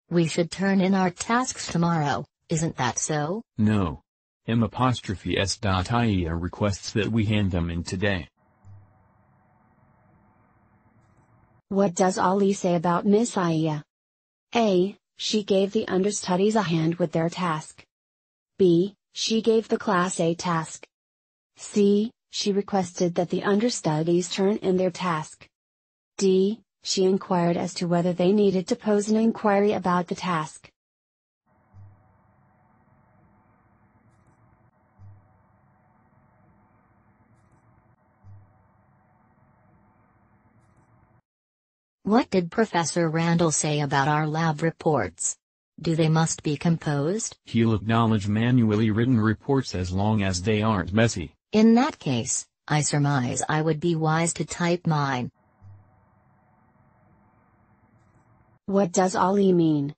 We should turn in our tasks tomorrow, isn't that so? No. M'.S.IEA requests that we hand them in today. What does Ali say about Miss Aya? A. She gave the understudies a hand with their task. B. She gave the class a task. C. She requested that the understudies turn in their task. D. She inquired as to whether they needed to pose an inquiry about the task. What did Professor Randall say about our lab reports? Do they must be composed? He'll acknowledge manually written reports as long as they aren't messy. In that case, I surmise I would be wise to type mine. What does Ali mean?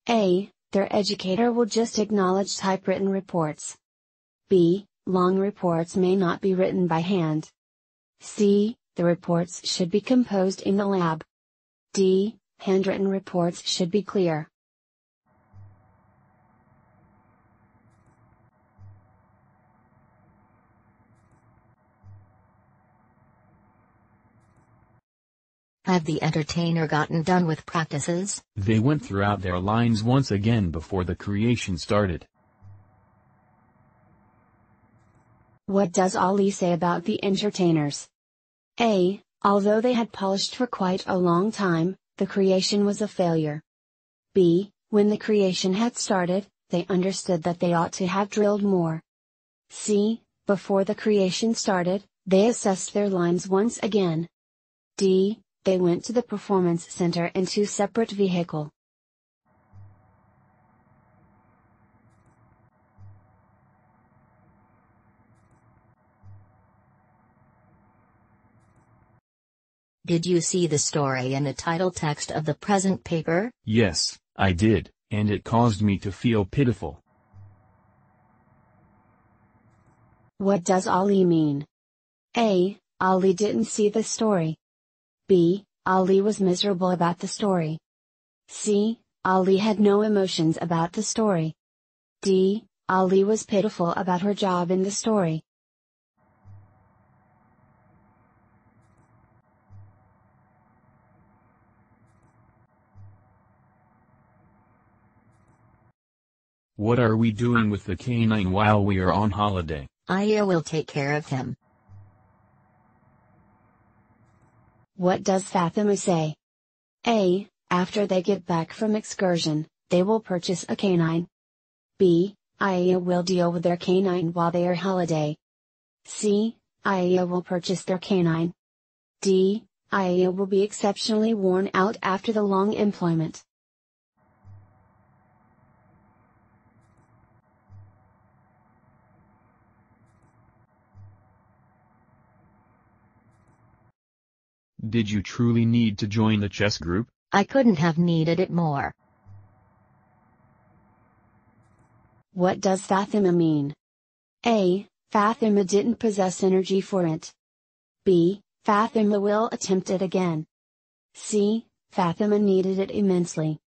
A. Their educator will just acknowledge typewritten reports. B. Long reports may not be written by hand. C. The reports should be composed in the lab. D. Handwritten reports should be clear. Have the entertainer gotten done with practices? They went throughout their lines once again before the creation started. What does Ali say about the entertainers? A. Although they had polished for quite a long time, the creation was a failure. B. When the creation had started, they understood that they ought to have drilled more. C. Before the creation started, they assessed their lines once again. D. They went to the performance center in 2 separate vehicles. Did you see the story in the title text of the present paper? Yes, I did, and it caused me to feel pitiful. What does Ali mean? A. Ali didn't see the story. B. Ali was miserable about the story. C. Ali had no emotions about the story. D. Ali was pitiful about her job in the story. What are we doing with the canine while we are on holiday? Aya will take care of him. What does Fatima say? A. After they get back from excursion, they will purchase a canine. B. Aya will deal with their canine while they are holiday. C. Aya will purchase their canine. D. Aya will be exceptionally worn out after the long employment. Did you truly need to join the chess group? I couldn't have needed it more. What does Fatima mean? A. Fatima didn't possess energy for it. B. Fatima will attempt it again. C. Fatima needed it immensely.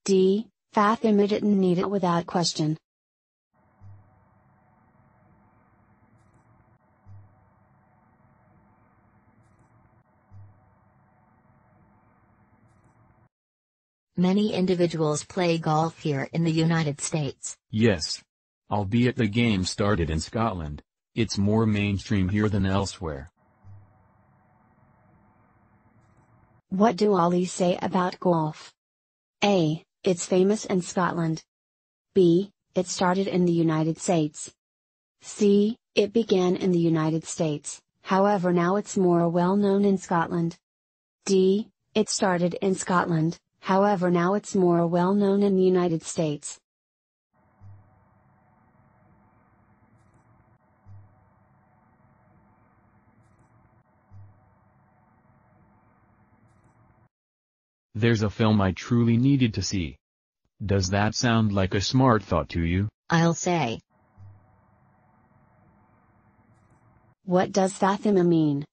D. Fatima didn't need it without question. Many individuals play golf here in the United States. Yes. Albeit the game started in Scotland, it's more mainstream here than elsewhere. What do Ali say about golf? A. It's famous in Scotland. B. It started in the United States. C. It began in the United States, however now it's more well known in Scotland. D. It started in Scotland, however now it's more well known in the United States. There's a film I truly needed to see. Does that sound like a smart thought to you? I'll say. What does Fatima mean?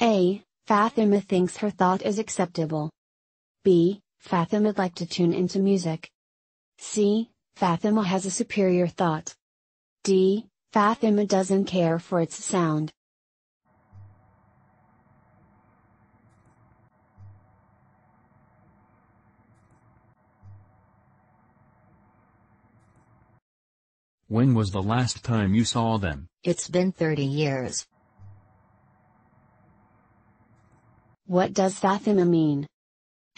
A. Fatima thinks her thought is acceptable. B. Fathima'd like to tune into music. C. Fathima has a superior thought. D. Fathima doesn't care for its sound. When was the last time you saw them? It's been 30 years. What does Fathima mean?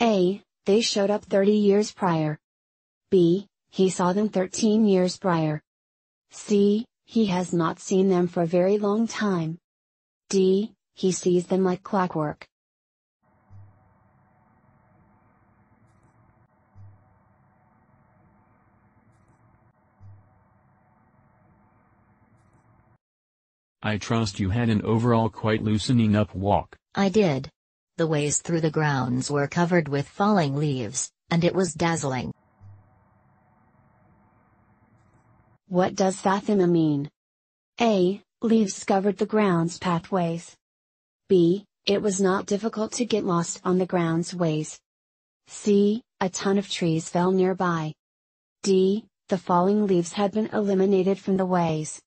A. They showed up 30 years prior. B. He saw them 13 years prior. C. He has not seen them for a very long time. D. He sees them like clockwork. I trust you had an overall quite loosening up walk. I did. The ways through the grounds were covered with falling leaves, and it was dazzling. What does Fathima mean? A. Leaves covered the grounds pathways. B. It was not difficult to get lost on the grounds ways. C. A ton of trees fell nearby. D. The falling leaves had been eliminated from the ways.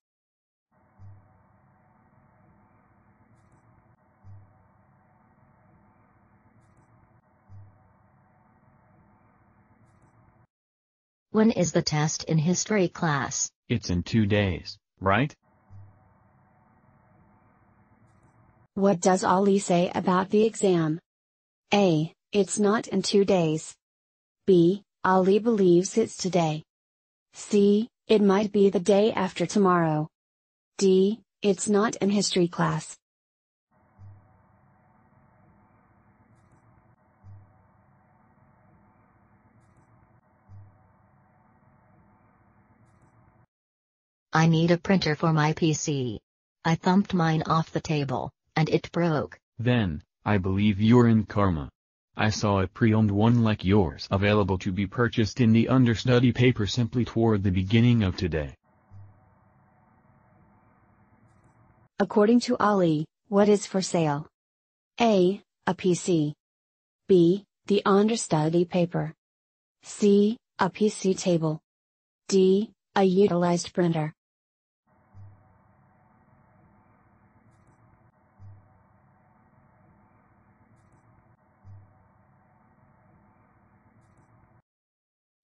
When is the test in history class? It's in 2 days, right? What does Ali say about the exam? A. It's not in 2 days. B. Ali believes it's today. C. It might be the day after tomorrow. D. It's not in history class. I need a printer for my PC. I thumped mine off the table, and it broke. Then, I believe you're in karma. I saw a pre-owned one like yours available to be purchased in the understudy paper simply toward the beginning of today. According to Ali, what is for sale? A. A PC. B. The understudy paper. C. A PC table. D. A utilized printer.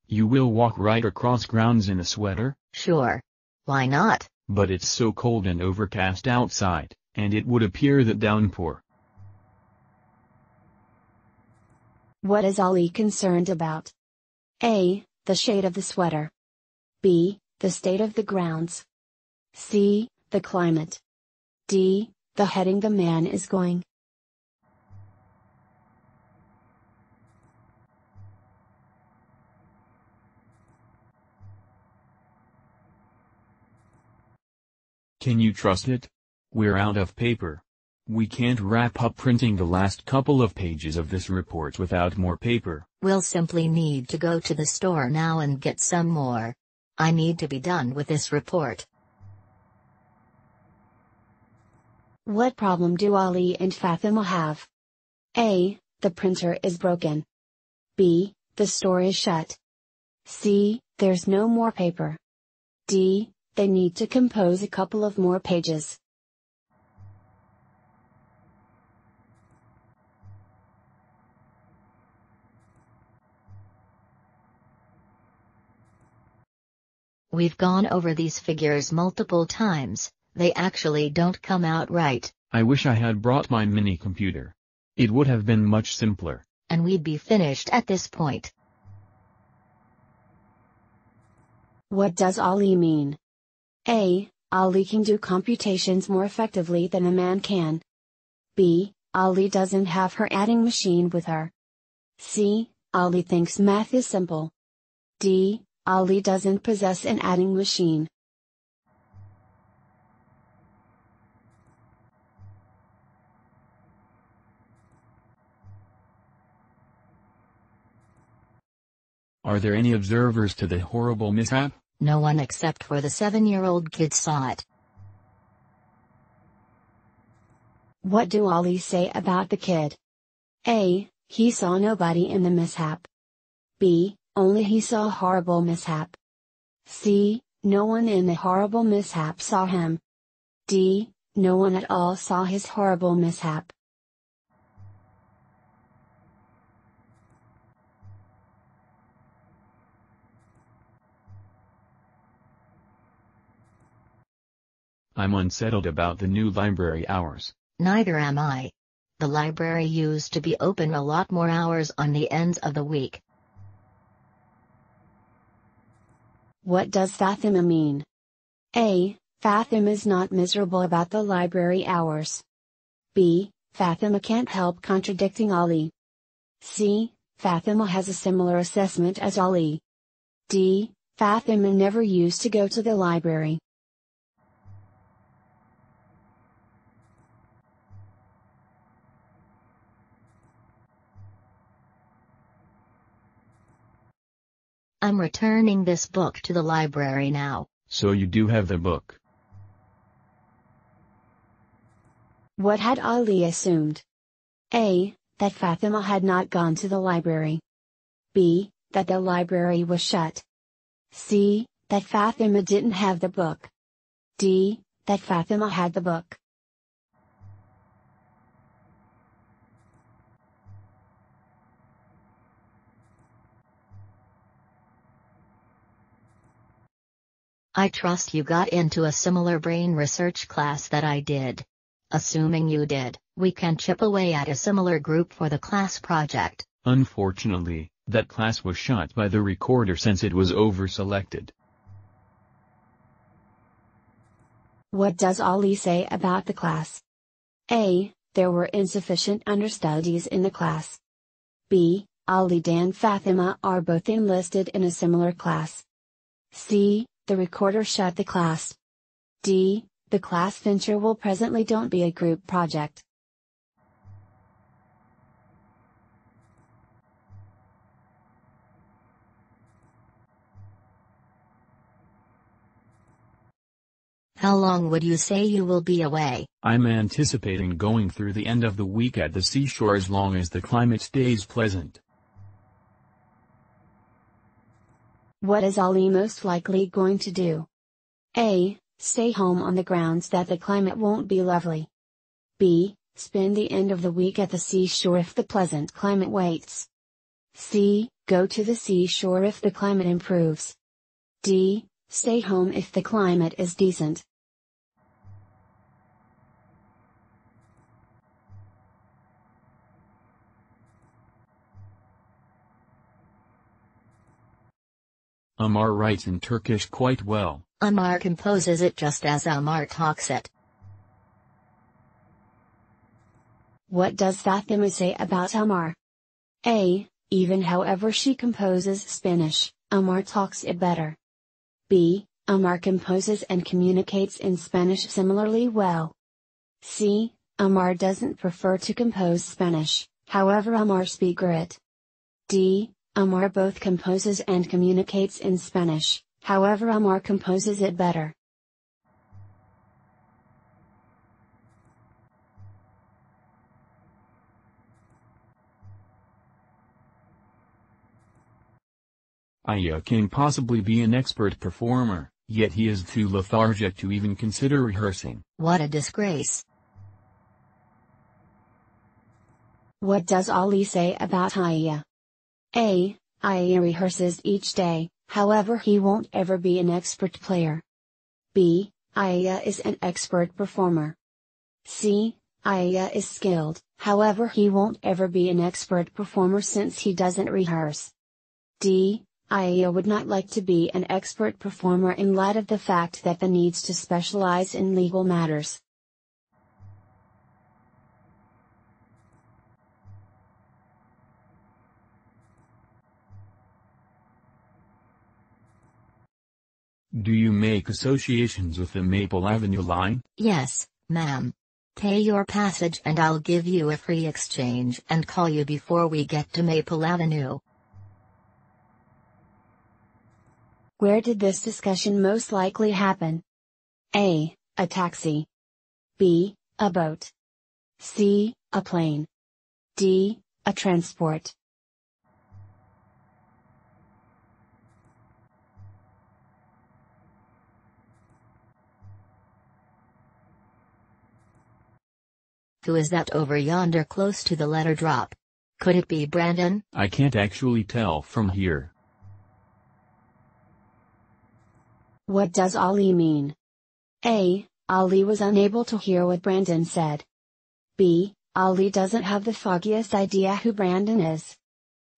You will walk right across grounds in a sweater? Sure. Why not? But it's so cold and overcast outside, and it would appear that downpour. What is Ali concerned about? A. The shade of the sweater. B. The state of the grounds. C. The climate. D. The heading the man is going. Can you trust it? We're out of paper. We can't wrap up printing the last couple of pages of this report without more paper. We'll simply need to go to the store now and get some more. I need to be done with this report. What problem do Ali and Fathima have? A. The printer is broken. B. The store is shut. C. There's no more paper. D. They need to compose a couple of more pages. We've gone over these figures multiple times, they actually don't come out right. I wish I had brought my mini computer. It would have been much simpler. And we'd be finished at this point. What does Ali mean? A. Ali can do computations more effectively than a man can. B. Ali doesn't have her adding machine with her. C. Ali thinks math is simple. D. Ali doesn't possess an adding machine. Are there any observers to the horrible mishap? No one except for the 7-year-old kid saw it. What do Ali say about the kid? A. He saw nobody in the mishap. B. Only he saw a horrible mishap. C. No one in the horrible mishap saw him. D. No one at all saw his horrible mishap. I'm unsettled about the new library hours. Neither am I. The library used to be open a lot more hours on the ends of the week. What does Fatima mean? A. Fatima is not miserable about the library hours. B. Fatima can't help contradicting Ali. C. Fatima has a similar assessment as Ali. D. Fatima never used to go to the library. I'm returning this book to the library now. So you do have the book. What had Ali assumed? A. That Fatima had not gone to the library. B. That the library was shut. C. That Fatima didn't have the book. D. That Fatima had the book. I trust you got into a similar brain research class that I did. Assuming you did, we can chip away at a similar group for the class project. Unfortunately, that class was shut by the recorder since it was over-selected. What does Ali say about the class? A. There were insufficient understudies in the class. B. Ali and Fatima are both enlisted in a similar class. C. The recorder shut the class. D. The class venture will presently don't be a group project. How long would you say you will be away? I'm anticipating going through the end of the week at the seashore as long as the climate stays pleasant. What is Ali most likely going to do? A. Stay home on the grounds that the climate won't be lovely. B. Spend the end of the week at the seashore if the pleasant climate waits. C. Go to the seashore if the climate improves. D. Stay home if the climate is decent. Amar writes in Turkish quite well. Amar composes it just as Amar talks it. What does Fatima say about Amar? A. Even however she composes Spanish, Amar talks it better. B. Amar composes and communicates in Spanish similarly well. C. Amar doesn't prefer to compose Spanish, however Amar speaks it. D. Amar both composes and communicates in Spanish, however Amar composes it better. Aya can possibly be an expert performer, yet he is too lethargic to even consider rehearsing. What a disgrace. What does Ali say about Aya? A. Aya rehearses each day, however he won't ever be an expert player. B. Aya is an expert performer. C. Aya is skilled, however he won't ever be an expert performer since he doesn't rehearse. D. Aya would not like to be an expert performer in light of the fact that the needs to specialize in legal matters. Do you make associations with the Maple Avenue line? Yes, ma'am. Pay your passage and I'll give you a free exchange and call you before we get to Maple Avenue. Where did this discussion most likely happen? A. A taxi. B. A boat. C. A plane. D. A transport. Who is that over yonder close to the letter drop? Could it be Brandon? I can't actually tell from here. What does Ali mean? A. Ali was unable to hear what Brandon said. B. Ali doesn't have the foggiest idea who Brandon is.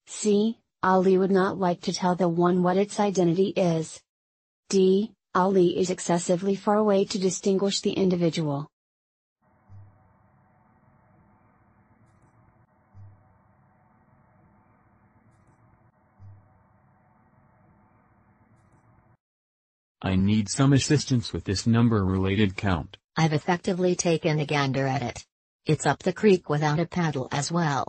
C. Ali would not like to tell the one what its identity is. D. Ali is excessively far away to distinguish the individual. I need some assistance with this number-related count. I've effectively taken a gander at it. It's up the creek without a paddle as well.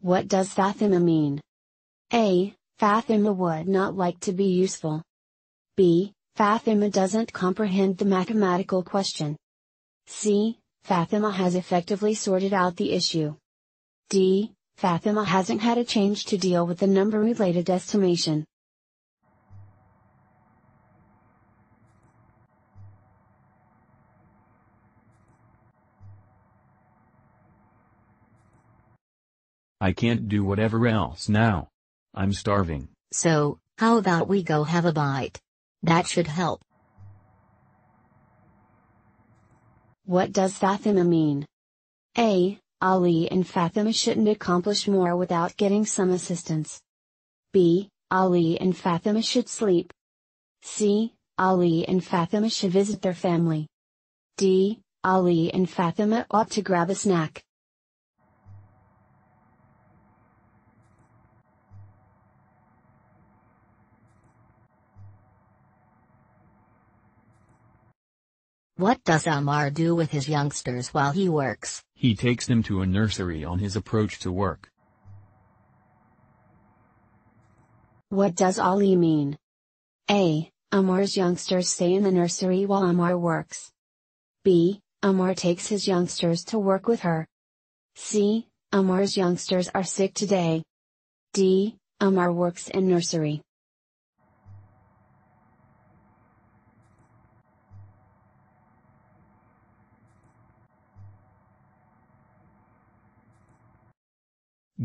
What does Fatima mean? A. Fatima would not like to be useful. B. Fatima doesn't comprehend the mathematical question. C. Fatima has effectively sorted out the issue. D. Fatima hasn't had a change to deal with the number-related estimation. I can't do whatever else now. I'm starving. So, how about we go have a bite? That should help. What does Fatima mean? A. Ali and Fatima shouldn't accomplish more without getting some assistance. B. Ali and Fatima should sleep. C. Ali and Fatima should visit their family. D. Ali and Fatima ought to grab a snack. What does Amar do with his youngsters while he works? He takes them to a nursery on his approach to work. What does Ali mean? A. Amar's youngsters stay in the nursery while Amar works. B. Amar takes his youngsters to work with her. C. Amar's youngsters are sick today. D. Amar works in nursery.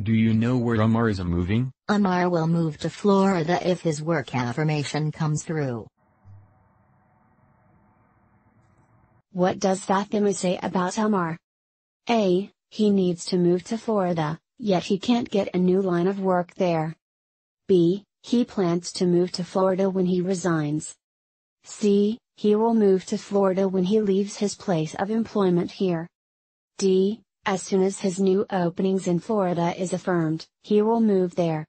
Do you know where Amar is moving? Amar will move to Florida if his work affirmation comes through. What does Fatima say about Amar? A. He needs to move to Florida, yet he can't get a new line of work there. B. He plans to move to Florida when he resigns. C. He will move to Florida when he leaves his place of employment here. D. As soon as his new openings in Florida is affirmed, he will move there.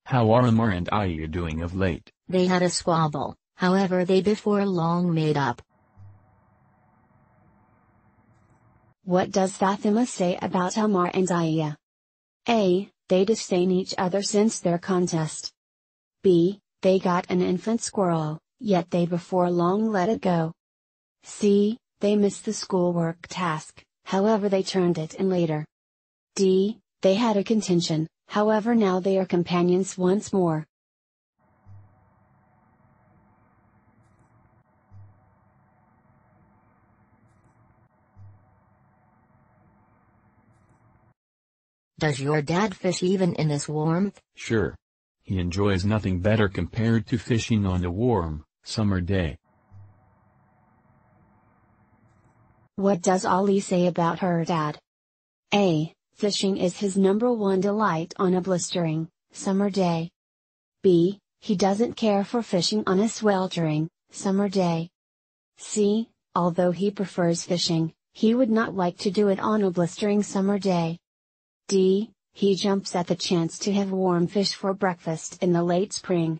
How are Amar and Aya doing of late? They had a squabble, however they before long made up. What does Fatima say about Amar and Aya? A. They disdain each other since their contest. B. They got an infant squirrel, yet they before long let it go. C. They missed the schoolwork task, however they turned it in later. D. They had a contention, however now they are companions once more. Does your dad fish even in this warmth? Sure. He enjoys nothing better compared to fishing on a warm, summer day. What does Ali say about her dad? A. Fishing is his number one delight on a blistering, summer day. B. He doesn't care for fishing on a sweltering, summer day. C. Although he prefers fishing, he would not like to do it on a blistering summer day. D. He jumps at the chance to have warm fish for breakfast in the late spring.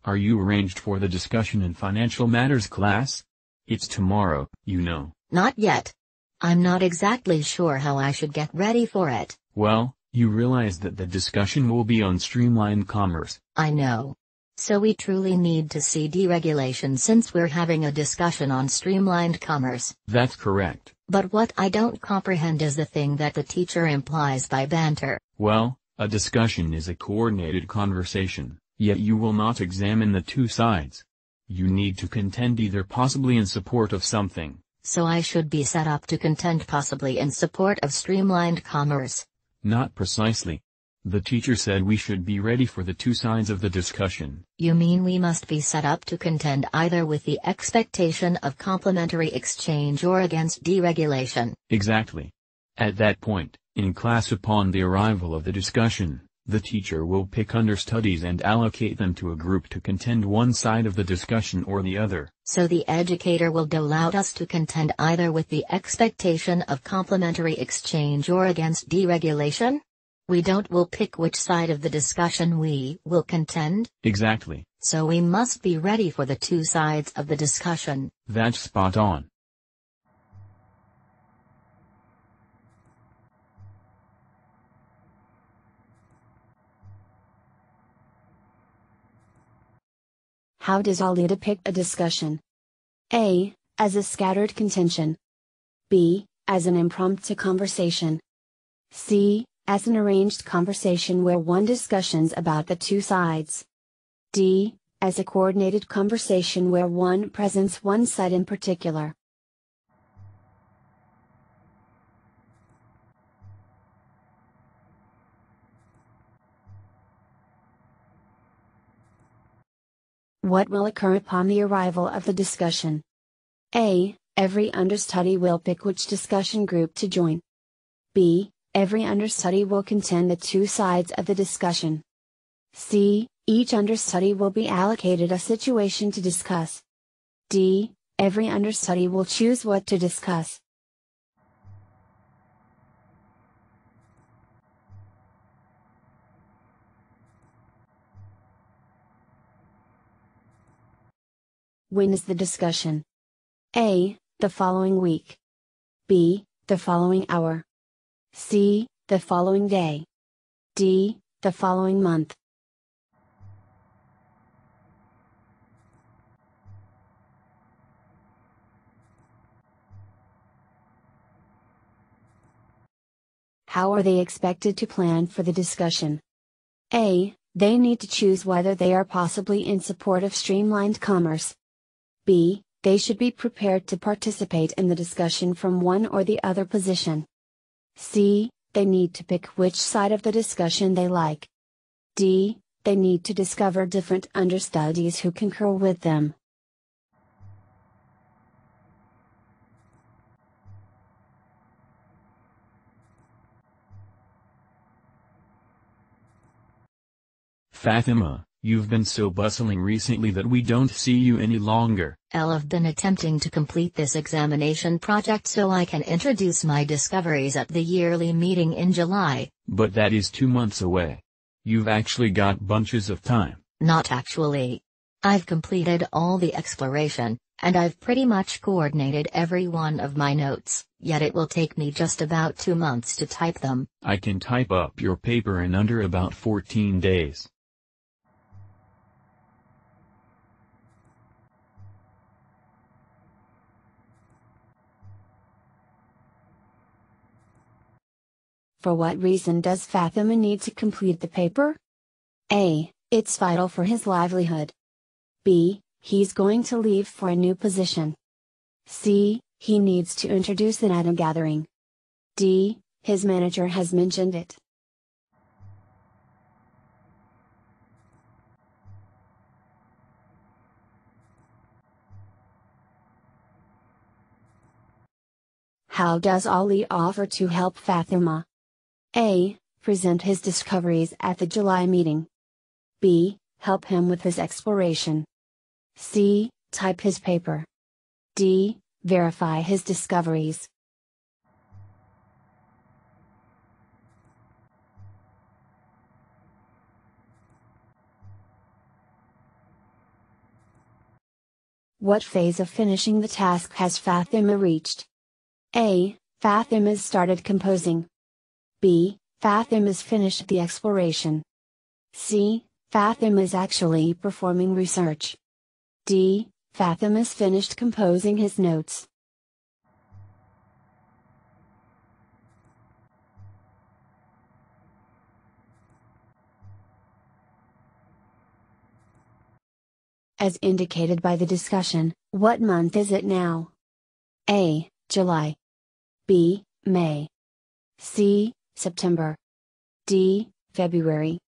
Are you arranged for the discussion in financial matters class? It's tomorrow, you know. Not yet. I'm not exactly sure how I should get ready for it. Well, you realize that the discussion will be on streamlined commerce. I know. So we truly need to see deregulation since we're having a discussion on streamlined commerce. That's correct. But what I don't comprehend is the thing that the teacher implies by banter. Well, a discussion is a coordinated conversation, yet you will not examine the two sides. You need to contend either possibly in support of something. So I should be set up to contend possibly in support of streamlined commerce. Not precisely. The teacher said we should be ready for the two sides of the discussion. You mean we must be set up to contend either with the expectation of complementary exchange or against deregulation? Exactly. At that point, in class upon the arrival of the discussion, the teacher will pick understudies and allocate them to a group to contend one side of the discussion or the other. So the educator will allow us to contend either with the expectation of complementary exchange or against deregulation? We'll pick which side of the discussion we will contend? Exactly. So we must be ready for the two sides of the discussion. That's spot on. How does Ali depict a discussion? A. As a scattered contention. B. As an impromptu conversation. C. As an arranged conversation where one discussions about the two sides. D. As a coordinated conversation where one presents one side in particular. What will occur upon the arrival of the discussion? A. Every understudy will pick which discussion group to join. B. Every understudy will contend the two sides of the discussion. C. Each understudy will be allocated a situation to discuss. D. Every understudy will choose what to discuss. When is the discussion? A. The following week. B. The following hour. C. The following day. D. The following month. How are they expected to plan for the discussion? A. They need to choose whether they are possibly in support of streamlined commerce. B. They should be prepared to participate in the discussion from one or the other position. C. They need to pick which side of the discussion they like. D. They need to discover different understudies who concur with them. Fatima, you've been so bustling recently that we don't see you any longer. I've been attempting to complete this examination project so I can introduce my discoveries at the yearly meeting in July. But that is 2 months away. You've actually got bunches of time. Not actually. I've completed all the exploration, and I've pretty much coordinated every one of my notes, yet it will take me just about 2 months to type them. I can type up your paper in under about 14 days. For what reason does Fatima need to complete the paper? A. It's vital for his livelihood. B. He's going to leave for a new position. C. He needs to introduce an item gathering. D. His manager has mentioned it. How does Ali offer to help Fatima? A. Present his discoveries at the July meeting. B. Help him with his exploration. C. Type his paper. D. Verify his discoveries. What phase of finishing the task has Fatima reached? A. Fatima's started composing. B. Fatima's finished the exploration. C. Fatima's actually performing research. D. Fatima's finished composing his notes. As indicated by the discussion, what month is it now? A. July. B. May. C. September. D. February.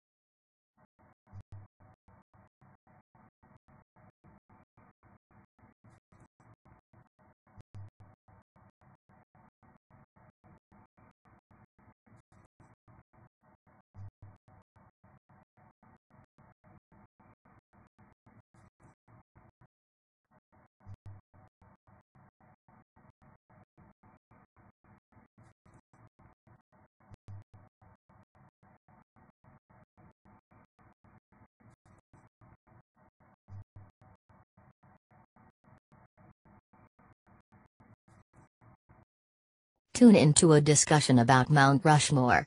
Tune into a discussion about Mount Rushmore.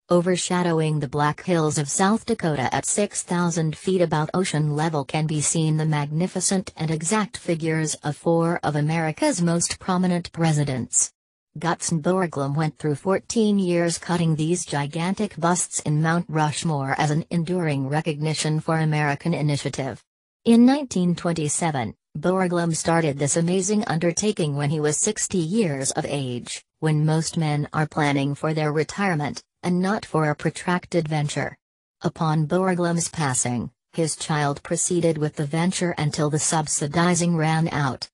Overshadowing the Black Hills of South Dakota at 6,000 feet above ocean level can be seen the magnificent and exact figures of four of America's most prominent presidents. Gutzon Borglum went through 14 years cutting these gigantic busts in Mount Rushmore as an enduring recognition for American initiative. In 1927, Borglum started this amazing undertaking when he was 60 years of age, when most men are planning for their retirement, and not for a protracted venture. Upon Borglum's passing, his child proceeded with the venture until the subsidizing ran out.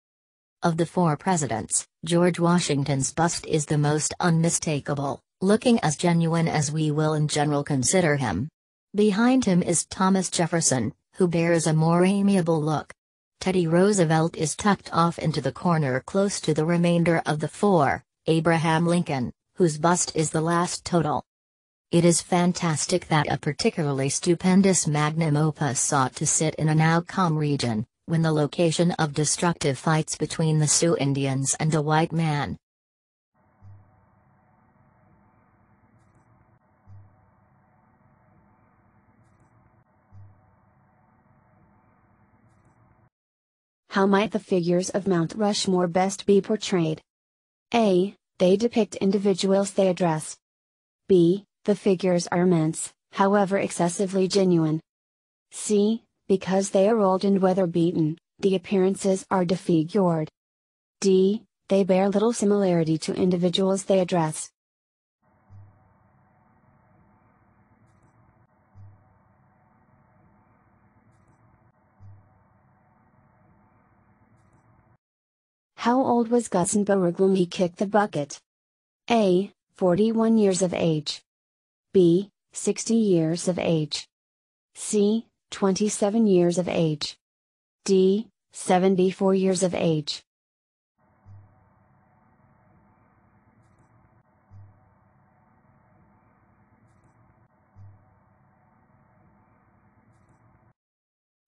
Of the four presidents, George Washington's bust is the most unmistakable, looking as genuine as we will in general consider him. Behind him is Thomas Jefferson, who bears a more amiable look. Teddy Roosevelt is tucked off into the corner close to the remainder of the four, Abraham Lincoln, whose bust is the last total. It is fantastic that a particularly stupendous magnum opus sought to sit in a now calm region, when the location of destructive fights between the Sioux Indians and the white man. How might the figures of Mount Rushmore best be portrayed? A. They depict individuals they address. B. The figures are immense, however excessively genuine. C. Because they are old and weather-beaten, the appearances are defigured. D. They bear little similarity to individuals they address. How old was Gutzon Borglum he kicked the bucket? A. 41 years of age. B. 60 years of age. C. 27 years of age. D. 74 years of age.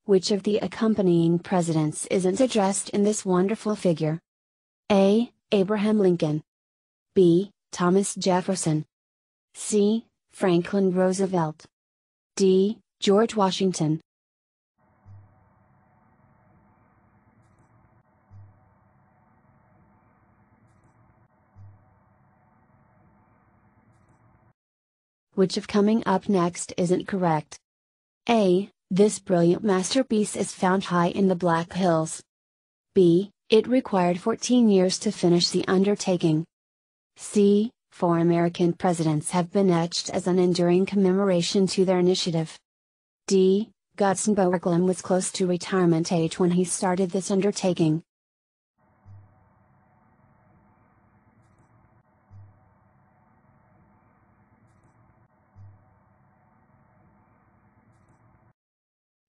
Which of the accompanying presidents isn't addressed in this wonderful figure? A. Abraham Lincoln. B. Thomas Jefferson. C. Franklin Roosevelt. D. George Washington. Which of coming up next isn't correct? A. This brilliant masterpiece is found high in the Black Hills. B. It required 14 years to finish the undertaking. C. 4 American presidents have been etched as an enduring commemoration to their initiative. D. Gutzon Borglum was close to retirement age when he started this undertaking.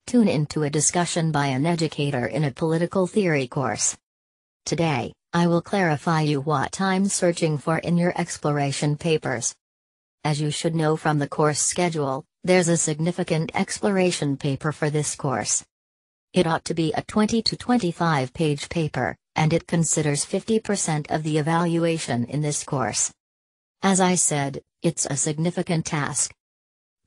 Tune into a discussion by an educator in a political theory course. Today, I will clarify you what I'm searching for in your exploration papers. As you should know from the course schedule, there's a significant exploration paper for this course. It ought to be a 20 to 25 page paper, and it considers 50% of the evaluation in this course. As I said, it's a significant task.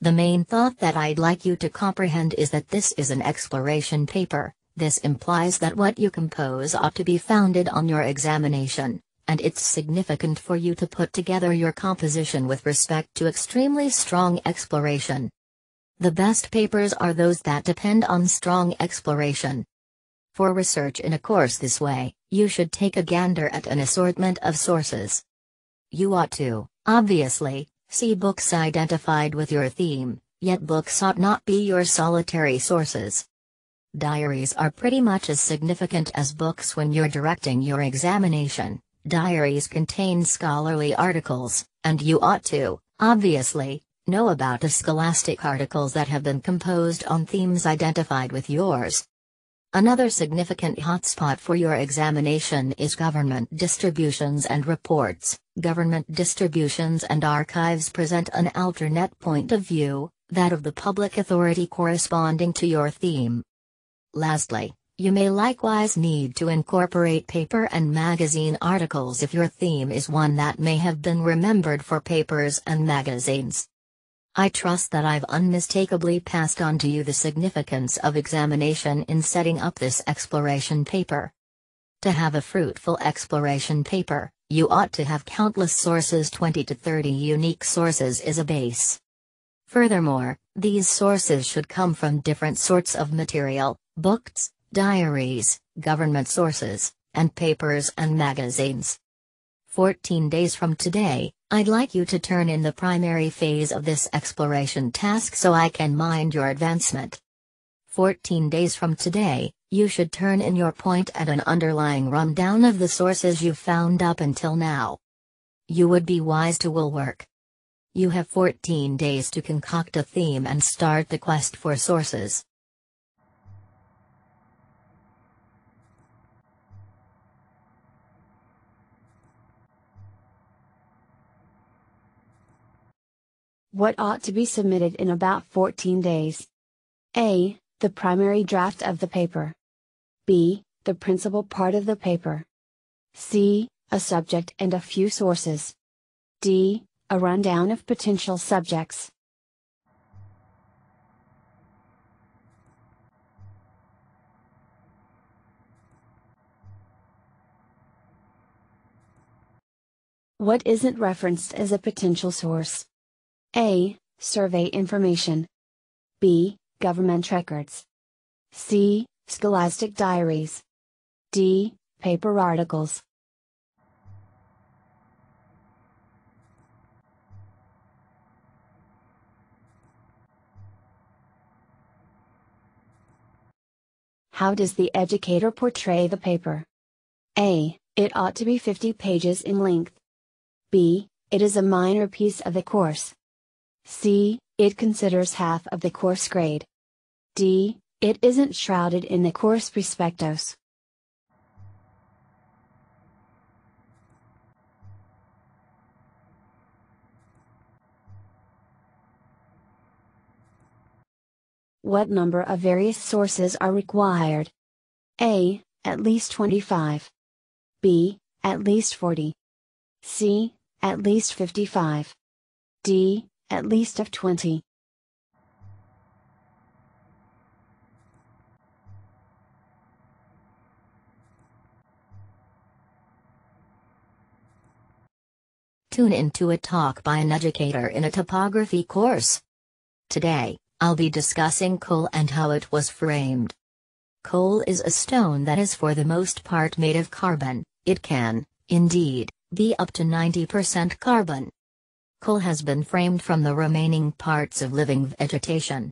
The main thought that I'd like you to comprehend is that this is an exploration paper. This implies that what you compose ought to be founded on your examination, and it's significant for you to put together your composition with respect to extremely strong exploration. The best papers are those that depend on strong exploration. For research in a course this way, you should take a gander at an assortment of sources. You ought to, obviously, see books identified with your theme, yet books ought not be your solitary sources. Diaries are pretty much as significant as books when you're directing your examination. Diaries contain scholarly articles, and you ought to, obviously, know about the scholastic articles that have been composed on themes identified with yours. Another significant hotspot for your examination is government distributions and reports. Government distributions and archives present an alternate point of view, that of the public authority corresponding to your theme. Lastly, you may likewise need to incorporate paper and magazine articles if your theme is one that may have been remembered for papers and magazines. I trust that I've unmistakably passed on to you the significance of examination in setting up this exploration paper. To have a fruitful exploration paper, you ought to have countless sources. 20 to 30 unique sources is a base. Furthermore, these sources should come from different sorts of material: books, diaries, government sources, and papers and magazines. 14 days from today, I'd like you to turn in the primary phase of this exploration task so I can mind your advancement. 14 days from today, you should turn in your point and an underlying rundown of the sources you've found up until now. You would be wise to will work. You have 14 days to concoct a theme and start the quest for sources. What ought to be submitted in about 14 days? A. The primary draft of the paper. B. The principal part of the paper. C. A subject and a few sources. D. A rundown of potential subjects. What isn't referenced as a potential source? A. Survey information. B. Government records. C. Scholastic diaries. D. Paper articles. How does the educator portray the paper? A. It ought to be 50 pages in length. B. It is a minor piece of the course. C. It considers half of the course grade. D. It isn't shrouded in the course prospectus. What number of various sources are required? A. At least 25. B. At least 40. C. At least 55. D. At least of 20. Tune into a talk by an educator in a topography course. Today, I'll be discussing coal and how it was framed. Coal is a stone that is for the most part made of carbon. It can, indeed, be up to 90% carbon. Coal has been framed from the remaining parts of living vegetation.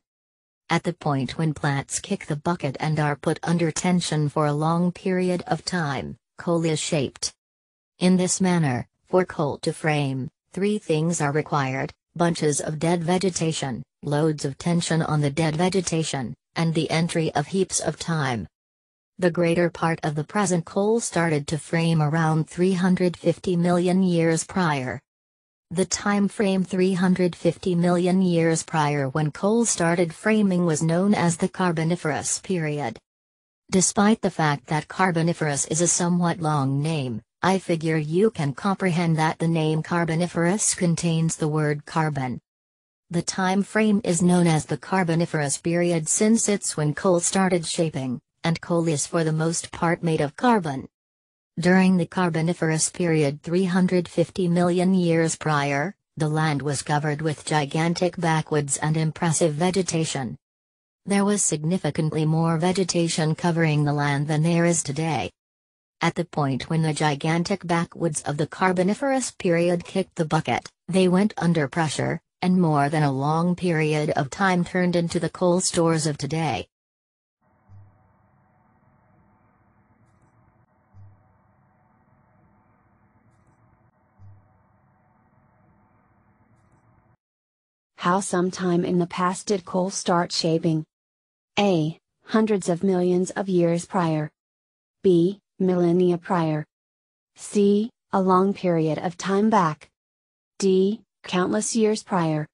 At the point when plants kick the bucket and are put under tension for a long period of time, coal is shaped. In this manner, for coal to frame, three things are required: bunches of dead vegetation, loads of tension on the dead vegetation, and the entry of heaps of time. The greater part of the present coal started to frame around 350 million years prior. The time frame 350 million years prior when coal started framing was known as the Carboniferous period. Despite the fact that Carboniferous is a somewhat long name, I figure you can comprehend that the name Carboniferous contains the word carbon. The time frame is known as the Carboniferous period since it's when coal started shaping, and coal is for the most part made of carbon. During the Carboniferous period 350 million years prior, the land was covered with gigantic backwoods and impressive vegetation. There was significantly more vegetation covering the land than there is today. At the point when the gigantic backwoods of the Carboniferous period kicked the bucket, they went under pressure, and more than a long period of time turned into the coal stores of today. How sometime in the past did coal start shaping? A. Hundreds of millions of years prior. B. Millennia prior. C. A long period of time back. D. Countless years prior.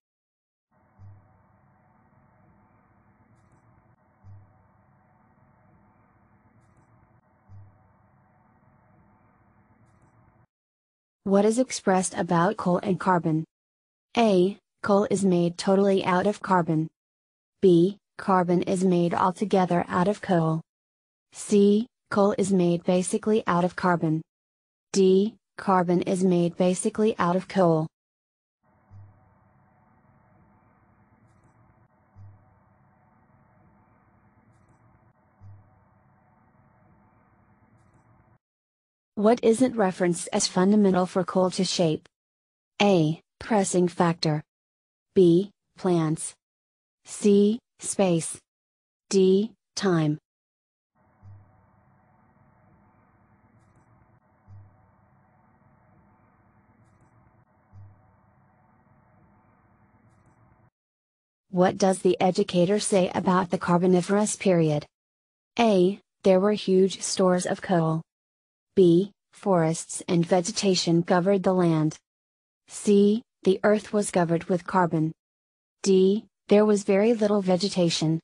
What is expressed about coal and carbon? A. Coal is made totally out of carbon. B. Carbon is made altogether out of coal. C. Coal is made basically out of carbon. D. Carbon is made basically out of coal. What isn't referenced as fundamental for coal to shape? A. Pressing factor. B. Plants. C. Space. D. Time. What does the educator say about the Carboniferous period? A. There were huge stores of coal. B. Forests and vegetation covered the land. C. The earth was covered with carbon. D. There was very little vegetation.